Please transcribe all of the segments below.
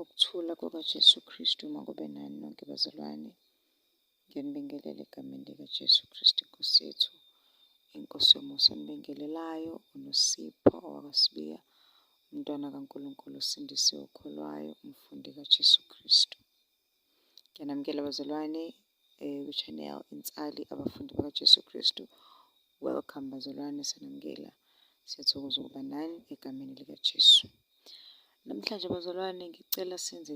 Ukuthula kukaJesu Kristu makube nani nonke bazalwane. Ngiyanibingelela egameni likaJesu Kristu Inkosi yethu, Inkosi yomusa onibingelelayo, uNosipho owakwaSibiya, umntwana kaNkulunkulu osindisiwe okholwayo, umfundi kaJesu Kristu. Ngiyanamukela bazalwane ku-channel Insali abafundi bakaJesu Kristu. Welcome bazalwane, sanamukela, siyathokoza ukuba nani egameni likaJesu. Namhlanje bazalwane ngicela senze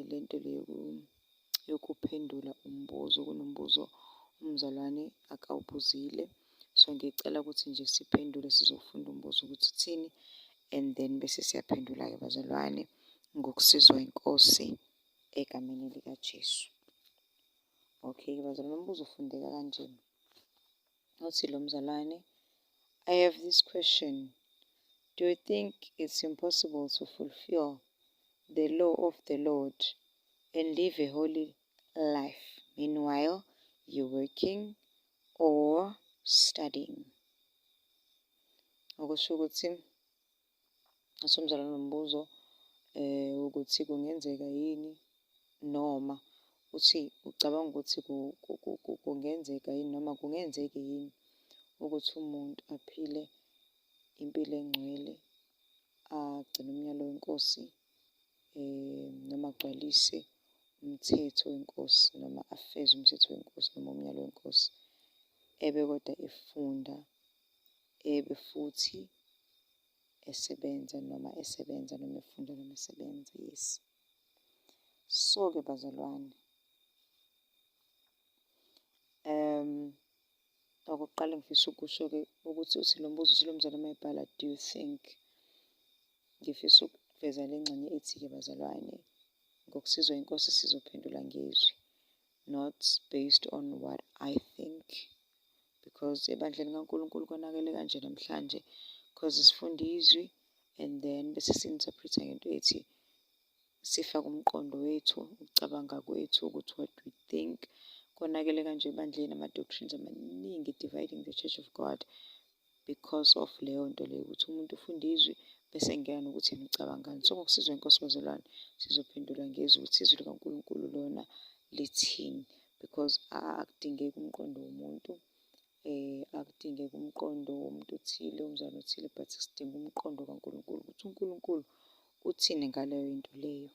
lento le yokuphendula umbuzo. Kunombuzo umzalwane akawubuzile, so ngicela ukuthi nje siphendule, sizofunda umbuzo ukuthi uthini and then bese siyaphendula-ke bazalwane ngokusizwa inkosi egameni likaJesu. Okay bazalwane, umbuzo ufundeka kanje. Uthi lo mzalwane, I have this question. Do you think it's impossible to fulfill the law of the Lord and live a holy life meanwhile you're working or studying? Okusho ukuthi asomzalwane nombuzo ukuthi kungenzeka yini, noma uthi ucabanga ukuthi kungenzeka yini noma kungenzeki yini ukuthi umuntu aphile impilo engcwele, agcine umyalo wenkosi, noma agcwalise umthetho wenkosi, noma afeze umthetho wenkosi noma umyalo wenkosi, ebe kodwa efunda, ebe futhi esebenza noma efunda noma esebenza. Yes. So-ke bazalwane, okokuqala ngifisa ukusho-ke ukuthi uthi lo mbuzo uthi lo mzalwane mayibhala, do you think? Ngifisa ukuveza le ngxenye ethi-ke bazalwane, ngokusizwa inkosi sizophendula ngezwi, not based on what I think, because ebandleni kaNkulunkulu konakele kanje namhlanje, because sifunda izwi and then bese si-interpret-a ngento ethi, sifake umqondo wethu, ukucabanga kwethu, ukuthi what we think. Konakele kanje ebandleni, ama-doctrines amaningi, dividing the church of God because of leyo nto leyo, ukuthi umuntu ufunda izwi bese ngena nokuthi yena ucabangani. So ngokusizwa inkosi bazalwane sizophendula ngezwi ukuthi izwi likaNkulunkulu lona lithini, because akudingeki umqondo womuntu, akudingeki umqondo womuntu othile, umzalwane othile, but sidinga umqondo kaNkulunkulu ukuthi uNkulunkulu uthini ngaleyo into leyo.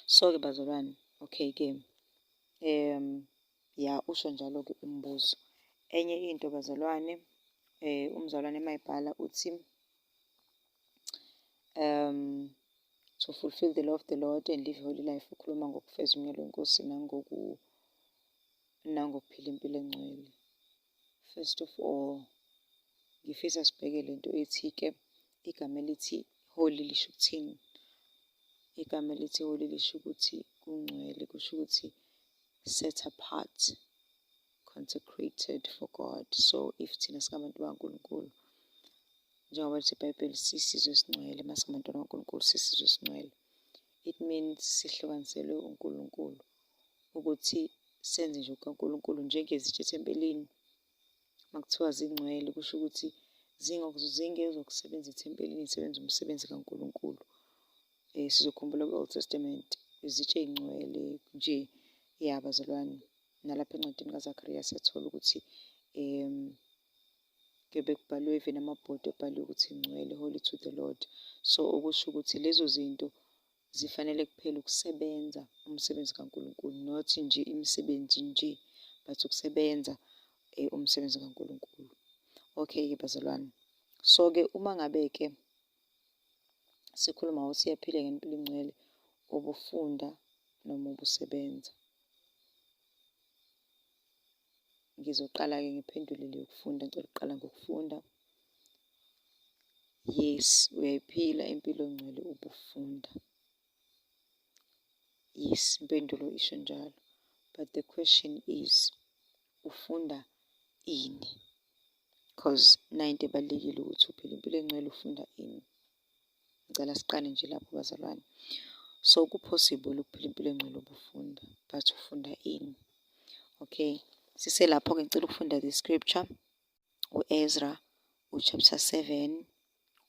So-ke bazalwane, okay-ke, ya usho njalo-ke umbuzo. Enye into bazalwane, umzalwane mayibhala uthi, to fulfill the law of the Lord and live a holy life, ukhuluma ngokufeza umyalo wenkosi nangokuphila impilo engcwele. First of all, ngifisa sibheke lento ethi-ke, igama elithi holy lisho ukuthini? Igama elithi holy lisho ukuthi kungcwele, kusho ukuthi set apart, consecrated for God. So if thina singabantu bakaNkulunkulu, njengoba lithi iBhayibheli sisizwe esingcwele, masingabantwana bakaNkulunkulu sisizwe esingcwele, it means sihlukaniselwe uNkulunkulu ukuthi senze nje ukaNkulunkulu, njengezitsha ethempelini makuthiwa zingcwele, kusho ukuthi zingezokusebenza ethempelini, zisebenza umsebenzi kaNkulunkulu. Sizokhumbula kwi-Old Testament izitsha ey'ngcwele nje, ya bazalwane, nalapha encwadini kaZakhariya siyathola ukuthi kubhaliwe even amabhodi ebhaliwe ukuthi ngcwele, holy to the Lord. So okusho ukuthi lezo zinto zifanele kuphela ukusebenza umsebenzi kaNkulunkulu, not nje imisebenzi nje, but ukusebenza umsebenzi kaNkulunkulu. Okay-ke bazalwane, so-ke uma ngabe-ke sikhuluma ukuthi siyaphila ngempilo engcwele, ubufunda noma ubusebenza. Ngizoqala-ke ngiphendule le yokufunda, ngicela ukuqala ngokufunda. Yes, uyayiphila impilo engcwele ubufunda. Yes, impendulo isho njalo, but the question is, ufunda ini? Because nayinto ebalulekile ukuthi uphile impilo engcwele, ufunda ini? Ngicela siqale nje lapho bazalwane. So ku-possible ukuphila impilo engcwele ubufunda, but ufunda ini? Okay, siselapho-ke ngicela ukufunda the scripture, u-Ezra, chapter 7,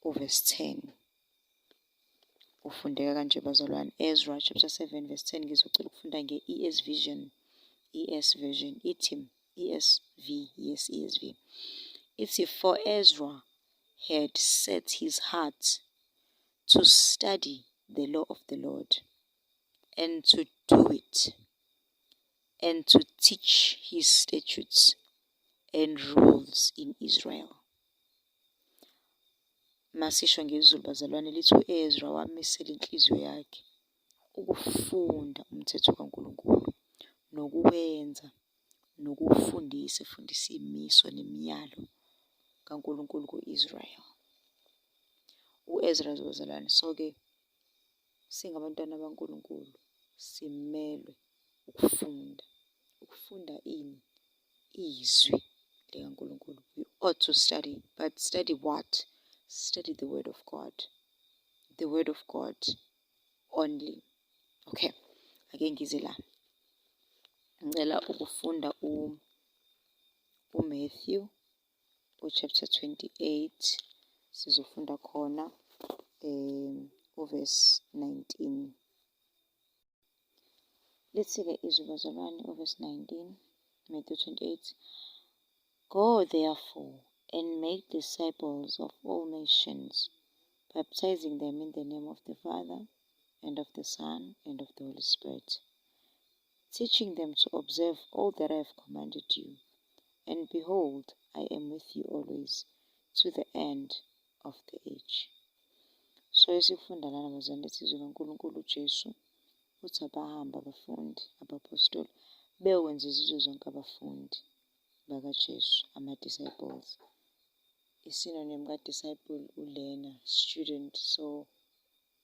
verse 10. ufundeka kanje bazalwane. Ezra chapter 7 verse 10 ngizocela ukufunda nge-ESV version. Ithi ESV, yes, ESV. Ithi, for Ezra had set his heart to study the law of the Lord, and to do it, and to teach his statutes and rules in Israel. Masisho ngezulu bazalwane, lithi u-Ezra wamisela inhliziyo yakhe ukufunda umthetho kaNkulunkulu, nokuwenza, nokufundisa, efundisa imiso nemiyalo kaNkulunkulu ku-Israel. U-Ezra bazalwane, so-ke singabantwana baNkulunkulu simelwe ukufunda ini? Izwi likaNkulunkulu. We ought to study, but study what? Study the word of God. The word of God only. Okay, ake ngize la. Ngicela ukufunda uMatthew chapter 28. Sizofunda khona uverse 19. Lithi-ke izwi bazalwane, uverse 19, Matthew 28. Go therefore and make disciples of all nations, baptizing them in the name of the Father, and of the Son, and of the Holy Spirit, teaching them to observe all that I have commanded you. And behold, I am with you always, to the end of the age. So esifunda lana bazalwane, isizwe kaNkulunkulu uJesu uthi abahamba abafundi, abapostoli, bewenza izizwe zonke abafundi bakaJesu, ama-disciples. Isinonym ka-disciple ulearner, student. So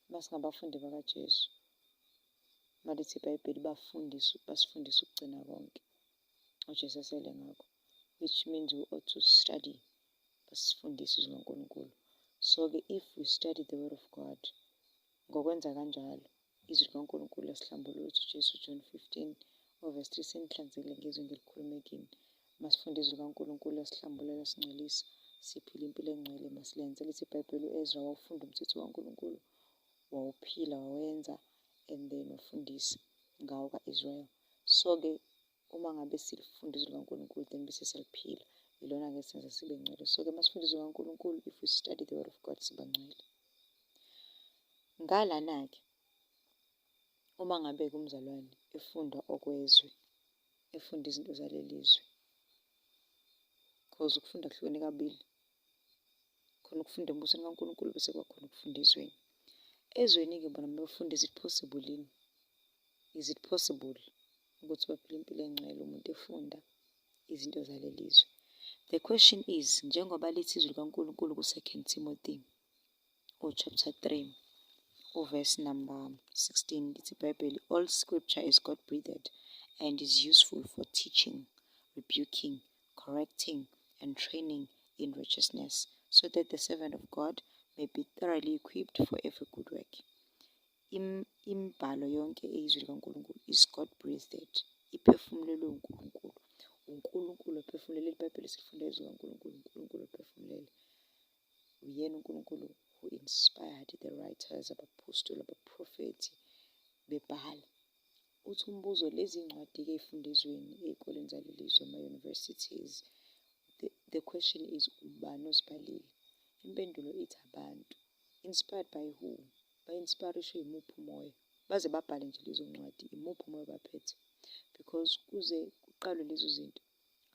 masingabafundi bakaJesu, malithi iBhayibheli basifundisa ukugcina konke uJesu asele ngakho, which means we ought to study, basifundise izwi kaNkulunkulu. So-ke if we study the word of God, ngokwenza kanjalo izwi likaNkulunkulu lasihlambulula uthi uJesu, John 15 verse 3, senihlanzekile ngezwi ngilikhulume kini. Masifunde izwi likaNkulunkulu lasihlambulula, lasingcolisa, siphile impilo engcwele, masilenze. Lithi iBhayibheli u-Ezra wawufunda umthetho kaNkulunkulu, wawuphila, wawenza, and then wafundisa ngawo ka-Israel. So-ke uma ngabe silifunda izwi likaNkulunkulu then bese siyaliphila, ilona-ke senza sibe ngcwele. So-ke masifunda izwi likaNkulunkulu, if we study the word of God, siba ngcwele. Ngalana-ke uma ngabe-ke umzalwane efunda okwezwe, efunda izinto zalelizwe, because ukufunda kuhlukene kabili. Khona ukufunda embusweni kaNkulunkulu bese kwakhona ukufunda ezweni. Ezweni-ke bona befunda, is it possible yini? Is it possible ukuthi baphile impilo engcwele umuntu efunda izinto zalelizwe? The question is, njengoba lithi izwi likaNkulunkulu ku-2 Timothy chapter 3 verse number 16, lithi iBhayibheli, all scripture is God-breathed and is useful for teaching, rebuking, correcting, and training in righteousness, so that the servant of God may be thoroughly equipped for every good work. Imbhalo yonke eyizwi likaNkulunkulu is God-breathed, iphefumulelwe uNkulunkulu. uNkulunkulu ephefumulele. iBhayibheli sifunda izwi likaNkulunkulu, uNkulunkulu ephefumulele. Uyena uNkulunkulu who inspired the writers, abapostoli, abaprofethi bebhala. Uthi umbuzo, lezi ncwadi-ke ey'funda ezweni, ey'koleni zalelizwe, ama-universities, the question is, ubani ozibhalile? Impendulo ithi abantu. Inspired by who? Ba-inspirishwe yimuphi umoya? Baze babhale nje lezo ncwadi, imuphi umoya baphethe? Because kuze kuqalwe lezo zinto,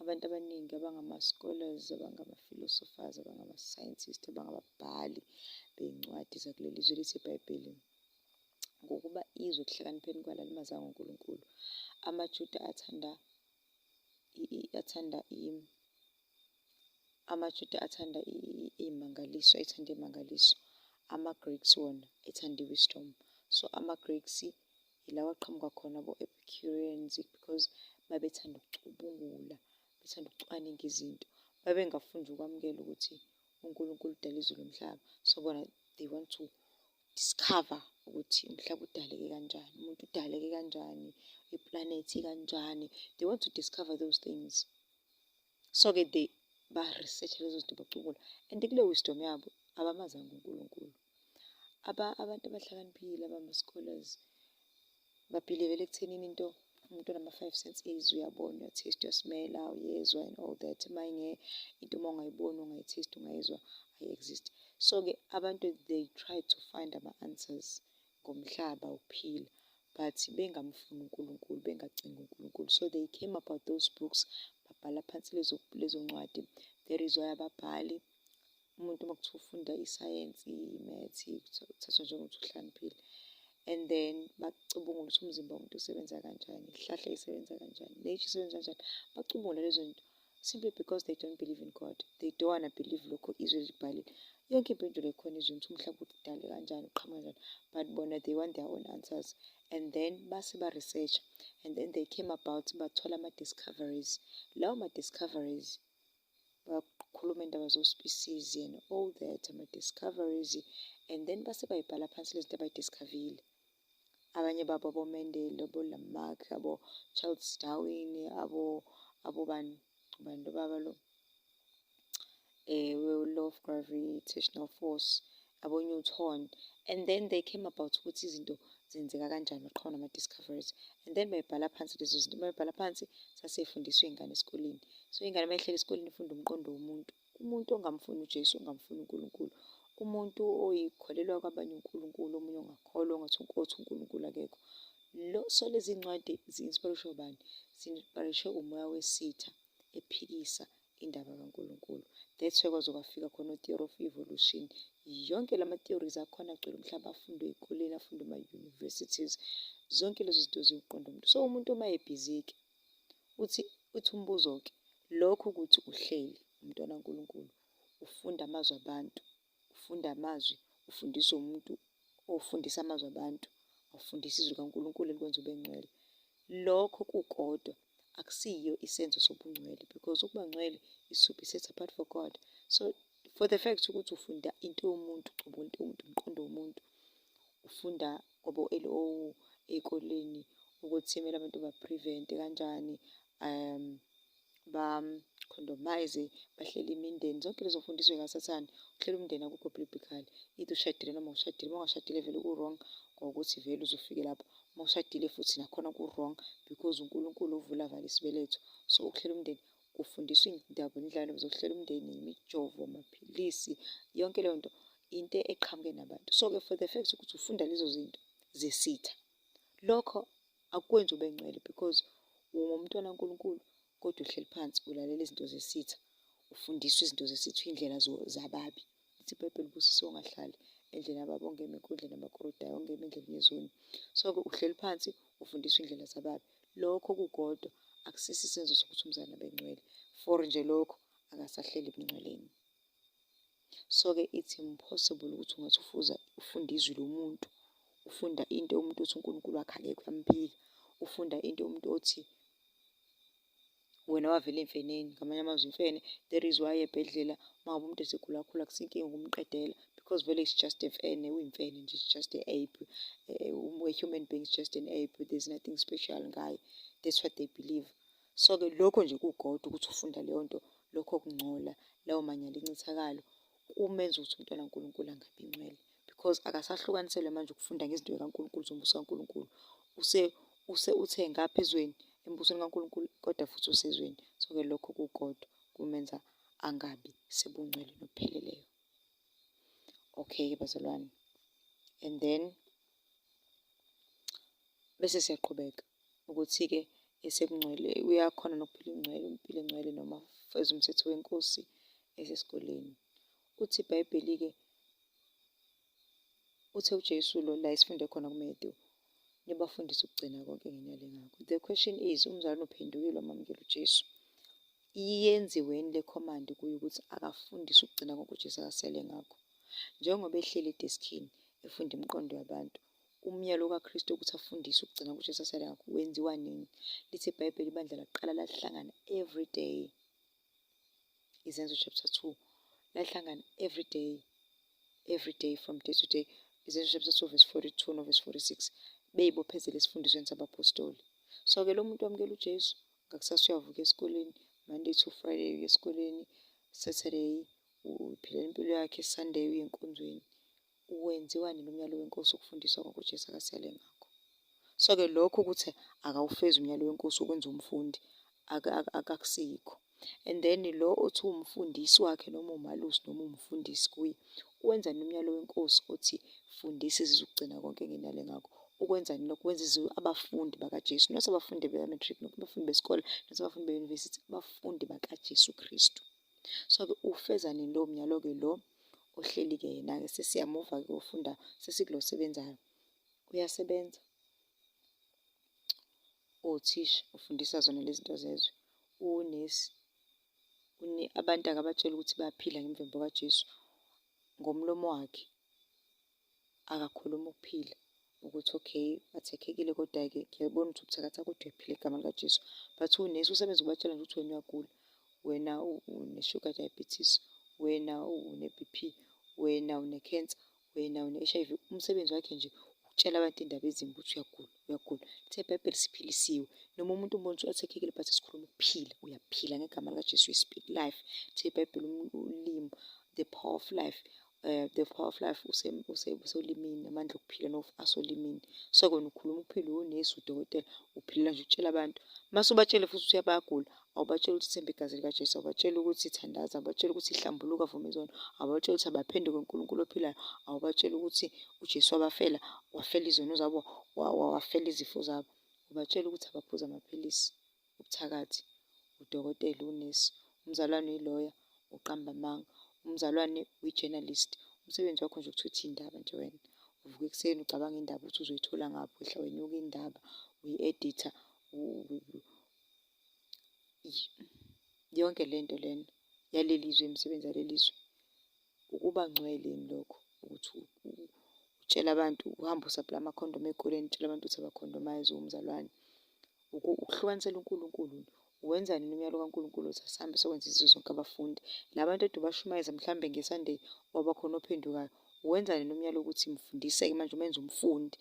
abantu abaningi abangama-scholars, abangama-philosophers, abangama-scientists, abangababhali bey'ncwadi zakuleli zwe lithi iBhayibheli, ngokuba izwe ekuhlakanipheni kwalo limazanga uNkulunkulu. AmaJuda athanda iy'mangaliso, ethanda iy'mangaliso. Ama-Greeks wona ethanda i-wisdom. So ama-Greeks ilawa aqhamuka khona abo-Epicureans, because babethanda ukucubungula, bethanda ukucwaninga izinto. Babengafuni ukwamukela ukuthi uNkulunkulu udala izulu nomhlaba. So bona they want to discover ukuthi umhlaba udaleke kanjani, umuntu udaleke kanjani, iplanethi kanjani. They want to discover those things. So-ke they ba-research lezo zinto, bacubungula, and kule wisdom yabo abamazanga uNkulunkulu. abantu abahlakaniphile abama-scholars babhilivela ekuthenini into umuntu onama-5 senses uyabona, uya-taste, uyasmela, uyezwa and all that. Into uma ungayiboni ungayithesti ungayizwa ayi-exist. So-ke abantu they try to find ama-answers ngomhlaba ukuphila but bengamfuni uNkulunkulu, bengacingi uNkulunkulu. So they came about those books, babhala phansi lezo ncwadi. That is why ababhali umuntu uma kuthiwa ufunda isayensi, imathi, kuthathwa njengokuthi uhlakaniphile. And then bacubungula ukuthi umzimba womuntu usebenza kanjani, ihlahla isebenza kanjani, nature isebenza kanjani. Bacubungula lezo zinto simply because they don't believe in God. They don't wanna believe lokho izwe likubhalile. Yonke impendulo ekhona izweni ukuthi umhlaba udale kanjani, uqhamuka kanjani. But bona they want their own answers. And then base ba-research and then they came about bathola ama-discoveries. Lawo ma-discoveries bakhuluma indaba zo-species and all that, ama-discoveries. And then base bayibhala phansi lezi zinto abayidiscavile. Abanye babo aboMendel, abo-Lamarck, abo-Charles Darwin, abobani baba lo law of gravitational force, abo-Newton. And then they came about ukuthi izinto zenzeka kanjani, baqhamuka nama-discoveries. And then bayibhala phansi lezo zinto. Bayibhala phansi saseyifundiswa iy'ngane esikoleni. So iy'ngane mayihleli esikoleni ifunda umqondo womuntu. Umuntu ongamfuni uJesu, ongamfuni uNkulunkulu. Umuntu oyikholelwa kwabanye uNkulunkulu, omunye ongakholwa ongathi uNkulunkulu akekho. So lezi ncwadi zi-inspirishwe ubani? Zi-inspirishwe umoya wesitha ephikisa indaba kaNkulunkulu. That's why kwaze kwafika khona u-theory of evolution. Yonke lama-theories akhona agcwele umhlaba, afundwe ey'koleni, afundwe ema-universities. Zonke lezo zinto ziwuqonda umuntu. So umuntu uma ebhizi-ke uthi umbuzo-ke lokhu ukuthi uhleli umntwana kaNkulunkulu, ufunda amazwi abantu, ufunda amazwi, ufundiswa umuntu ofundisa amazwi abantu, awufundisa izwi kaNkulunkulu elikwenza ube ngcwele. Lokho kukodwa akusiyo isenzo sobungcwele because ukuba ngcwele is to be set apart for God. So for the fact ukuthi ufunda into yomuntu, ucubungula into yomuntu, umqondo womuntu, ufunda kobo-L.O. ey'koleni ukuthi kumele abantu ba-prevent kanjani, ba-condomise, bahlele imindeni. Zonke lezo mfundiso y'kasathane, ukuhlela umndeni akukho biblical. Either ushadile noma awushadile, uma ungashadile vele ku-wrong ngokuthi vele uzofike lapho. Uma ushadile futhi nakhona ku-wrong because uNkulunkulu uvula vala isibeletho. So ukuhlela umndeni kufundiswa indaba indlalo zokuhlela umndeni, imijovo, amaphilisi, yonke leyo nto into eqhamuke nabantu. So-ke for the fact ukuthi ufunda lezo zinto zesitha, lokho akukwenzi ube ngcwele because ungumntwana kaNkulunkulu kodwa uhleli phansi ulalela izinto zesitha, ufundiswa izinto zesitha, iy'ndlela zababi. Lithi iBhayibheli ubusisiwe ungahlali endleleni yababi, ongema enkundleni yabakorodayo, ongema endleleni yezoni. So-ke uhleli phansi ufundiswa iy'ndlela zababi. Lokho kukodwa akusisi isenzo sokuthi umzali abe ngcwele. For nje lokho akasahleli ebungcweleni. So-ke it's impossible ukuthi ungathi ufunda izwi lomuntu, ufunda into yomuntu othi uNkulunkulu wakhe akekho uyamphika, ufunda into yomuntu othi wena wavela emfeneni, ngamanye amazwi imfene. That is why ebhedlela uma ngabe umuntu esegula kakhulu akusinkinga ukumqedela because vele it's just emfene, uyimfene nje, it's just a-ape. A human being is just an ape, there's nothing special ngayo. That's what they believe. So-ke lokho nje kukodwa ukuthi ufunda leyo nto, lokho kungcola, lawo manyala encithakalo kumenza ukuthi umntwana kaNkulunkulu angabi ngcwele because akasahlukaniselwe manje ukufunda ngezinto zikaNkulunkulu, zombuso kaNkulunkulu. Uthe ngapha ezweni embusweni kaNkulunkulu kodwa futhi usezweni. So-ke lokho kukodwa kumenza angabi sebungcwele nobupheleleyo. Okay-ke bazalwane, and then bese siyaqhubeka ukuthi-ke esebungcwele uyakhona nokuphila impilo engcwele noma feza umthetho wenkosi esesikoleni. Uthi iBhayibheli-ke, uthe uJesu lo la esifunde khona kuMathewu, nibafundise ukugcina konke ngenyala engako. The question is, umzalwane uphendukile wamamukela uJesu, yenziweni le command kuye ukuthi akafundise ukugcina konke uJesu akasele ngakho. Njengoba ehleli edeskini efunda imiqondo yabantu, umyalo kaKristu ukuthi afundise ukugcina konke uJesu asele ngakho wenziwa nini? Lithi iBhayibheli ibandla laqala lahlangana every day. Izenzo chapter 2, lahlangana every day from day to day. Izenzo chapter 2 verse 42 no verse 46 beyibophezela esifundisweni sabapostoli. So-ke lo muntu wamukela uJesu ngakusasa uyavuka esikoleni, Monday to Friday uya esikoleni, Saturday uphilela impilo yakhe, Sunday uya enkonzweni. wenziwa nini umyalo wenkosi ukufundiswa kwakho uJesu akasiyale ngakho. So-ke lokho ukuthi akawufezi umyalo wenkosi ukwenza umfundi akakusikho. And then lo othi umfundisi wakhe noma umalusi noma umfundisi kuye uwenza nomyalo wenkosi othi fundisa izizwe ukugcina konke enginale ngakho. Ukwenza nini? Ukwenza izizwe abafundi bakaJesu, not abafundi be-matric, not abafundi besikole, not abafundi be-university, abafundi bakaJesu Kristu. So-ke ufeza nini lowo myalo-ke lo ohleli-ke yena-ke sesiyamuva-ke ufunda sesikulo osebenzayo. Uyasebenza othisha ufundisa zona lezi zinto zezwe. Unesi abantu akabatshela ukuthi bayaphila ngemvembo kaJesu, ngomlomo wakhe akakhuluma ukuphila ukuthi okay athekekile, kodwa-ke ngiyabona ukuthi ubuthakathaka kodwa uyaphila igama likaJesu. But unesi usebenza ukubatshela nje ukuthi wena uyagula, wena une-sugar diabetes, wena une-B_P, wena une-cancer, wena une-H_I_V. Umsebenzi wakhe nje ukutshela abantu indaba ezimbi ukuthi uyagula. Lithe iBhayibheli siphilisiwe. Noma umuntu umbona ukuthi athekekile but sikhuluma ukuphila, uyaphila ngegama likaJesu, you speak life. Lithe iBhayibheli ulimi, the power of life. The power of life usolimini, amandla okuphila asolimini. So kona ukhuluma ukuphila, unesi, udokotela, uphilela nje ukutshela abantu. Mase ubatshele futhi ukuthi bayagula, awubatsheli ukuthi themba igazi likaJesu, awubatsheli ukuthi thandaza, awubatsheli ukuthi hlambuluka vuma izono, awubatsheli ukuthi abaphenduke uNkulunkulu ophilayo, awubatsheli ukuthi uJesu wabafela, wafela izono zabo, wafela izifo zabo. Ubatshela ukuthi abaphuze amaphilisi. Ubuthakathi, udokotela, unesi. Umzalwane uyi-lawyer, uqamba amanga. Umzalwane uyi-journalist. Umsebenzi wakho nje ukuthutha iy'ndaba nje wena. Uvuka ekuseni ucabanga indaba ukuthi uzoyithola ngaphi, wehla wenyuka indaba, uyi-editor, yonke lento lena yalelizwe, imisebenzi yalelizwe. Ukuba ngcwele yini lokho, ukuthi utshela abantu, uhambe usaphula amakhondomu ey'koleni, utshela abantu ukuthi abakhondomayize umzalwane. Ukuhlukanisela uNkulunkulu. Uwenza nini umyalo kaNkulunkulu ukuthi asihambe sokwenza izizwe zonke abafundi? La bantu ade ubashumayeza mhlawumbe ngeSunday wabakhona ophendukayo. Uwenza nini umyalo ukuthi mfundiseke manje umenze umfundi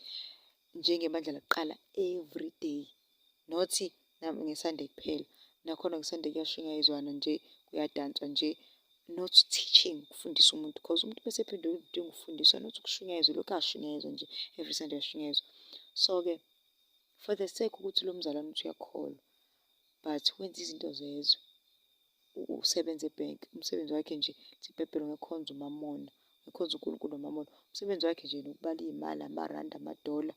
njengebandla lakuqala every day, not ngeSunday kuphela. Nakhona ngeSunday kuyashunyayezwana nje, kuyadanswa nje, not teaching, ukufundisa umuntu. Because umuntu bese ephenduka udinga ukufundiswa, not ukushunyayezwa. Lokhu ashunyayezwa nje every Sunday uyashunyayezwa. So-ke for the sake ukuthi lo mzalwane uthi uyakholwa but wenza izinto zezwe, usebenza ebhenki, umsebenzi wakhe nje uthi iBhayibheli ungekhonza umamona, ungekhonza uNkulunkulu nomamona. Umsebenzi wakhe nje nokubala iy'mali, amarandi, amadola.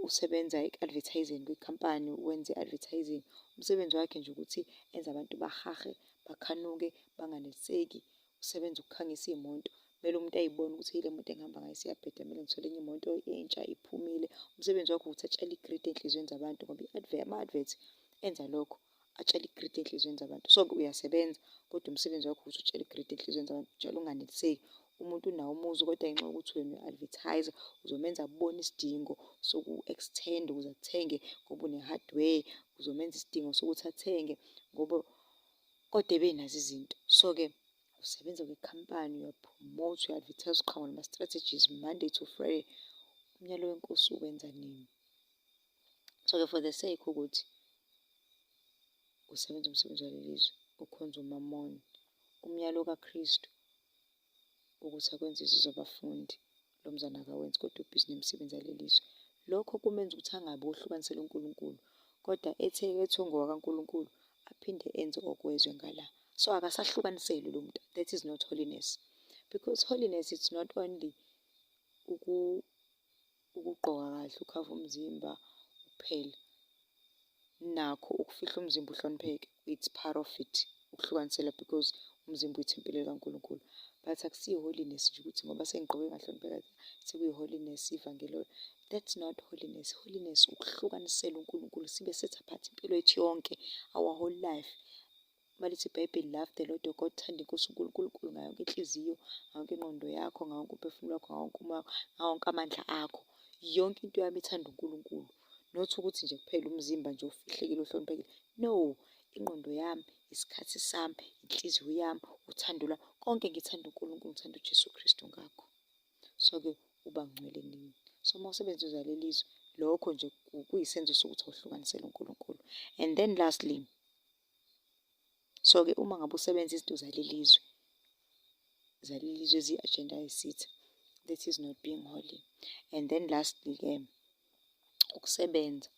Usebenza eku-advertise-eni kwikhampani, wenze i-advertising. Umsebenzi wakhe nje ukuthi enze abantu bahahe, bakhanuke, banganeliseki. Usebenza ukukhangisa iy'moto. Kumele umuntu ayibone ukuthi ile moto engihamba ngayo isiyabheda, kumele ngithole enye imoto entsha iphumile. Umsebenzi wakhe ukuthi atshale igridi ey'nhliziyweni zabantu, ngoba ama-advert enza lokho, atshale igridi ey'nhliziyweni zabantu. So uyasebenza kodwa umsebenzi wakho ukuthi utshale igridi ey'nhliziyweni zabantu, njalo unganeliseki. Umuntu unawo umuzi kodwa ngenxa yokuthi wena uya-advertise, uzomenza abone isidingo soku-extend ukuze athenge ngoba une-hardware. Uzomenza isidingo sokuthi athenge ngoba kodwa ebenazo izinto. So-ke usebenza kwikhampani, uyaphromote, uya-advertise, uqhamuka nama-strategies Monday to Friday. Umyalo wenkosi uwenza nini? So-ke for the sake ukuthi usebenza umsebenzi walelizwe, ukhonza umamona, umyalo kaKristu ukuthi akwenze izizwe abafundi, lo mzana akawenzi kodwa ubhizi nemisebenzi yalelizwe. Lokho kumenza ukuthi angabi ohlukanisela uNkulunkulu, kodwa ethi ngokaNkulunkulu aphinde enze okwezwe ngala. So akasahlukaniselwe lo muntu. That is not holiness, because holiness it's not only ukugqoka kahle, ukhava umzimba kuphela. Nakho ukufihla umzimba uhlonipheke, it's part of it, ukuhlukanisela, because umzimba uyithempeli likaNkulunkulu. But akusiyo holiness nje ukuthi ngoba sengigqoke ngahlonipheka sekuyi-holiness ivangeli. That's not holiness. Holiness ukuhlukanisela uNkulunkulu, sibe set apart impilo yethu yonke, our whole life. Malithi iBhayibheli, love the Lord your God, thanda inkosi uNkulunkulu ngayo yonke inhliziyo, ngayo yonke ingqondo yakho, ngayo yonke umphefumulo wakho, ngayo yonke umoya, ngayo wonke amandla akho. Yonke into yami ithanda uNkulunkulu, not ukuthi nje kuphela umzimba nje ufihlekile ohloniphekile. No, ingqondo yami, isikhathi sami, inhliziyo yami, uthando lwami, konke ngithanda uNkulunkulu, ngithanda uJesu Kristu ngakho. So-ke uba ngcwele nini? So uma usebenza izwe lelizwe, lokho nje kuyisenzo sokuthi awuhlukanisele uNkulunkulu. And then lastly, so-ke uma ngabe usebenza izinto zalelizwe eziyi-agenda yesitha, that is not being holy. And then lastly-ke, ukusebenza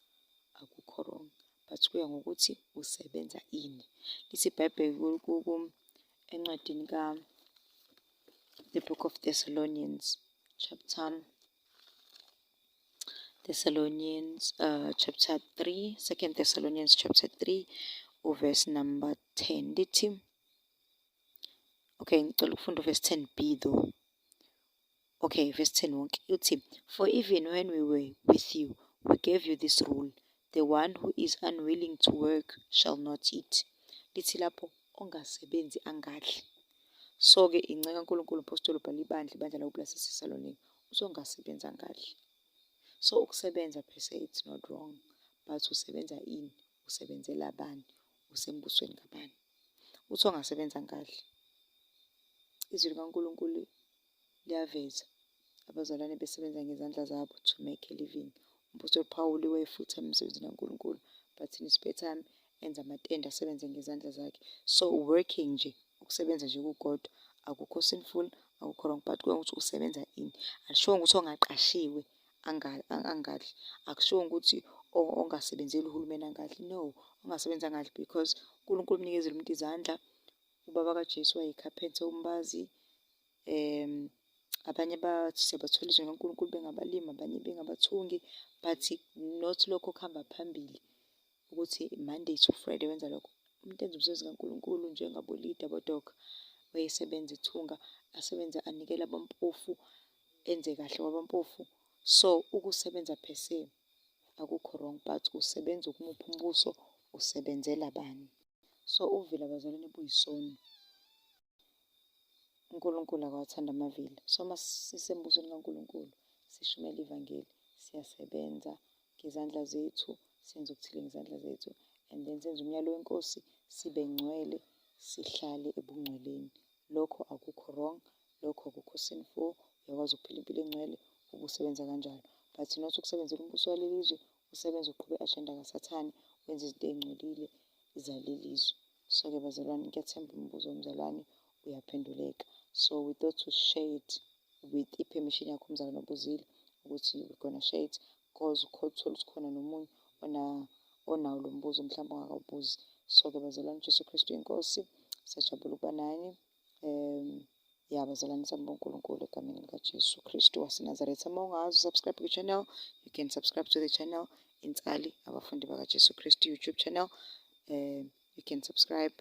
akukho wrong, but kuya ngokuthi usebenza ini. Lithi iBhayibheli encwadini the book of Thessalonians, chapter 3, 2 Thessalonians chapter 3, verse number 10. Lithi, okay, ngicela ukufunda verse 10b though. Okay, verse 10 wonke. Uthi, for even when we were with you, we gave you this rule: the one who is unwilling to work shall not eat. Lithi lapho ongasebenzi angadli. So-ke inceka kaNkulunkulu umpostoli ubhala ibandla labo laseThesalonika uthi ongasebenzi angadli. So ukusebenza per se it's not wrong, but usebenza ini? Usebenzela abani? Usembusweni kabani? Uthi ongasebenzi angadli. Izwi likaNkulunkulu liyaveza abazalwane besebenza ngezandla zabo to make a living. Umpostoli Paul wayefutha emsebenzini kaNkulunkulu, but in his spare time enza amatende asebenze ngezandla zakhe. So working nje, ukusebenza nje kukodwa akukho sinful, akukho wrong, but kuya ukuthi usebenza ini. Akusho ukuthi ongaqashiwe angadli, akusho ukuthi ongasebenzeli uhulumeni angadli. No, ongasebenzi angadli, because uNkulunkulu umnikezile umuntu izandla. Ubaba kaJesu wayikhaphentha, umbazi. Abanye siyabathola izwi likaNkulunkulu bengabalimi, abanye bengabathungi, but not lokho kuhamba phambili ukuthi Monday to Friday wenza lokho. Umuntu enza umsebenzi kaNkulunkulu njengabo-leader, abodoka, wayesebenza ethunga, asebenza anikela abampofu, enze kahle kwabampofu. So ukusebenza per se akukho wrong, but usebenza ukumupha umbuso, usebenzela bani? So uvila abazalwane buyisono. uNkulunkulu akawathanda amavila. So masisembusweni kaNkulunkulu sishumela ivangeli, siyasebenza ngezandla zethu, senze okuthile ngezandla zethu, and then senze umyalo wenkosi, sibe ngcwele, sihlale ebungcweleni. Lokho akukho wrong, lokho akukho sinful. Uyakwazi ukuphila impilo engcwele ukusebenza kanjalo, but not ukusebenzela umbuso walelizwe, usebenza uqhube i-agenda kaSathane, wenze izinto ey'ngcolile zalelizwe. So-ke bazalwane, ngiyathemba umbuzo womzalwane uyaphenduleka. So we thought to share it with i-permission yakho umzalwane obuzile ukuthi we're gonna share it, because uthola ukuthi khona nomunye onawo lo mbuzo mhlawumbe ongakawubuzi. So-ke bazalwane, uJesu Kristu inkosi, siyajabula ukuba nani. Bazalwane sami boNkulunkulu, egameni likaJesu Kristu waseNazaretha. Uma ungazi usubscribe ku-channel, you can subscribe to the channel Intsali Abafundi bakaJesu Kristu YouTube channel. You can subscribe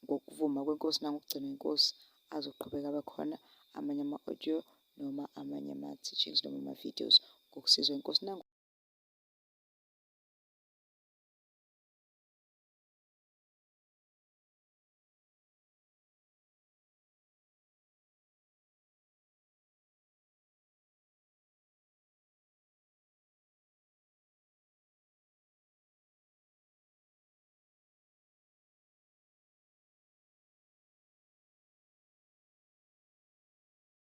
ngokuvuma kwenkosi nangokugcinwa inkosi, azoqhubeka abakhona amanye ama-audio noma amanye ama-teachings noma ama-videos ngokusizwa inkosi